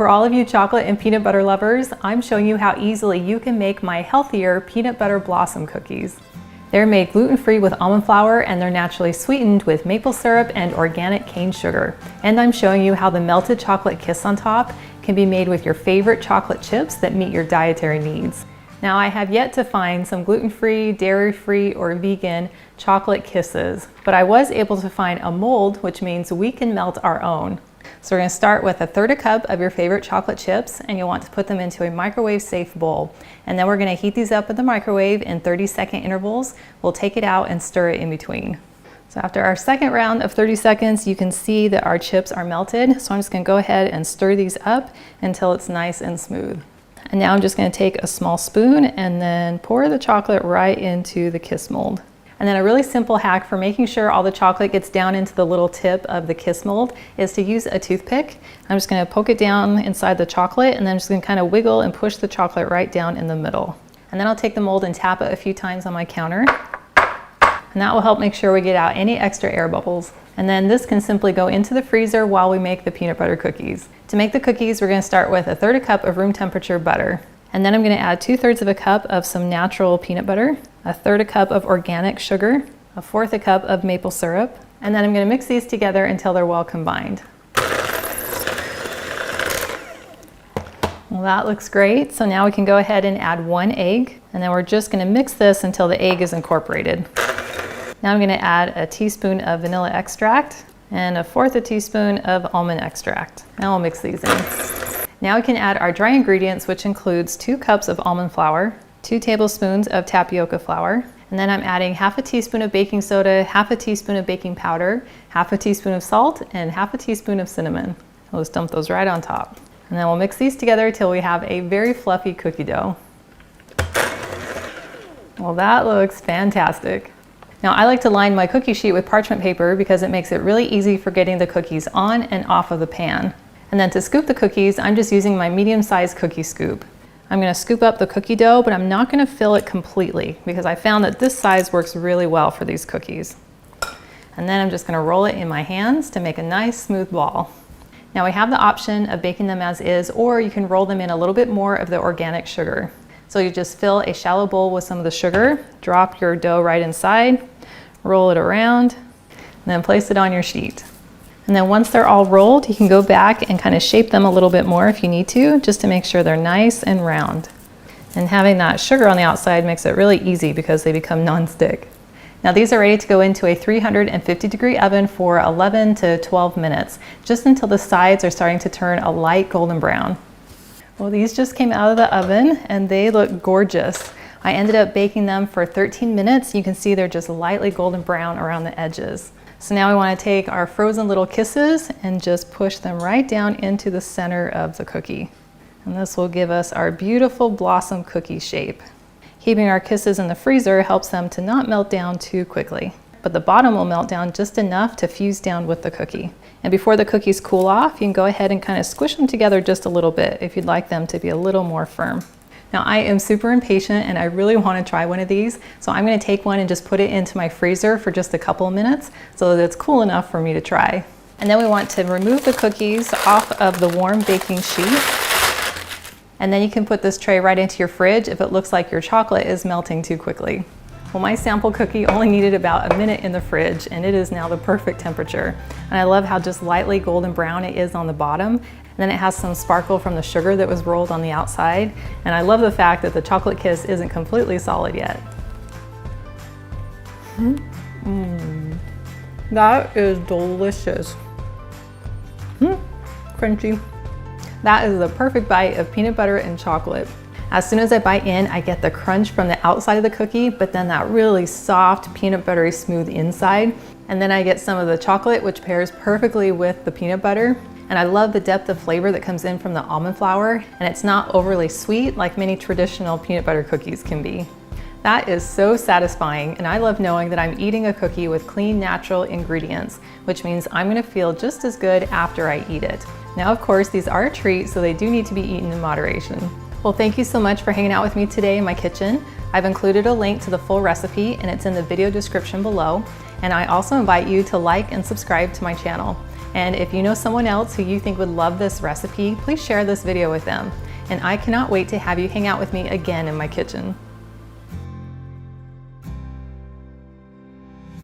For all of you chocolate and peanut butter lovers, I'm showing you how easily you can make my healthier peanut butter blossom cookies. They're made gluten-free with almond flour and they're naturally sweetened with maple syrup and organic cane sugar. And I'm showing you how the melted chocolate kiss on top can be made with your favorite chocolate chips that meet your dietary needs. Now, I have yet to find some gluten-free, dairy-free, or vegan chocolate kisses, but I was able to find a mold, which means we can melt our own. So we're going to start with 1/3 cup of your favorite chocolate chips, and you'll want to put them into a microwave-safe bowl. And then we're going to heat these up in the microwave in 30-second intervals. We'll take it out and stir it in between. So after our second round of 30 seconds, you can see that our chips are melted. So I'm just going to go ahead and stir these up until it's nice and smooth. And now I'm just going to take a small spoon and then pour the chocolate right into the kiss mold. And then a really simple hack for making sure all the chocolate gets down into the little tip of the kiss mold is to use a toothpick. I'm just going to poke it down inside the chocolate, and then I'm just going to kind of wiggle and push the chocolate right down in the middle. And then I'll take the mold and tap it a few times on my counter. And that will help make sure we get out any extra air bubbles. And then this can simply go into the freezer while we make the peanut butter cookies. To make the cookies, we're going to start with 1/3 cup of room temperature butter. And then I'm going to add 2/3 cup of some natural peanut butter, 1/3 cup of organic sugar, 1/4 cup of maple syrup, and then I'm going to mix these together until they're well combined. Well, that looks great. So now we can go ahead and add 1 egg, and then we're just going to mix this until the egg is incorporated. Now I'm going to add a teaspoon of vanilla extract and 1/4 teaspoon of almond extract. Now we'll mix these in. Now we can add our dry ingredients, which includes 2 cups of almond flour, 2 tablespoons of tapioca flour, and then I'm adding 1/2 teaspoon of baking soda, 1/2 teaspoon of baking powder, 1/2 teaspoon of salt, and 1/2 teaspoon of cinnamon. We'll just dump those right on top. And then we'll mix these together till we have a very fluffy cookie dough. Well, that looks fantastic. Now, I like to line my cookie sheet with parchment paper because it makes it really easy for getting the cookies on and off of the pan. And then to scoop the cookies, I'm just using my medium-sized cookie scoop. I'm going to scoop up the cookie dough, but I'm not going to fill it completely because I found that this size works really well for these cookies. And then I'm just going to roll it in my hands to make a nice smooth ball. Now we have the option of baking them as is, or you can roll them in a little bit more of the organic sugar. So you just fill a shallow bowl with some of the sugar, drop your dough right inside, roll it around, and then place it on your sheet. And then once they're all rolled, you can go back and kind of shape them a little bit more if you need to, just to make sure they're nice and round. And having that sugar on the outside makes it really easy because they become non-stick. Now these are ready to go into a 350-degree oven for 11 to 12 minutes, just until the sides are starting to turn a light golden brown. Well, these just came out of the oven and they look gorgeous. I ended up baking them for 13 minutes. You can see they're just lightly golden brown around the edges. So now we want to take our frozen little kisses and just push them right down into the center of the cookie. And this will give us our beautiful blossom cookie shape. Keeping our kisses in the freezer helps them to not melt down too quickly, but the bottom will melt down just enough to fuse down with the cookie. And before the cookies cool off, you can go ahead and kind of squish them together just a little bit if you'd like them to be a little more firm. Now I am super impatient and I really want to try one of these, so I'm going to take one and just put it into my freezer for just a couple of minutes so that it's cool enough for me to try. And then we want to remove the cookies off of the warm baking sheet. And then you can put this tray right into your fridge if it looks like your chocolate is melting too quickly. Well, my sample cookie only needed about a minute in the fridge and it is now the perfect temperature. And I love how just lightly golden brown it is on the bottom. And then it has some sparkle from the sugar that was rolled on the outside. And I love the fact that the chocolate kiss isn't completely solid yet. That is delicious. Crunchy. That is the perfect bite of peanut butter and chocolate. As soon as I bite in, I get the crunch from the outside of the cookie, but then that really soft, peanut buttery smooth inside. And then I get some of the chocolate, which pairs perfectly with the peanut butter. And I love the depth of flavor that comes in from the almond flour, and it's not overly sweet like many traditional peanut butter cookies can be. That is so satisfying, and I love knowing that I'm eating a cookie with clean, natural ingredients, which means I'm gonna feel just as good after I eat it. Now, of course, these are a treat, so they do need to be eaten in moderation. Well, thank you so much for hanging out with me today in my kitchen. I've included a link to the full recipe, and it's in the video description below. And I also invite you to like and subscribe to my channel. And if you know someone else who you think would love this recipe, please share this video with them. And I cannot wait to have you hang out with me again in my kitchen.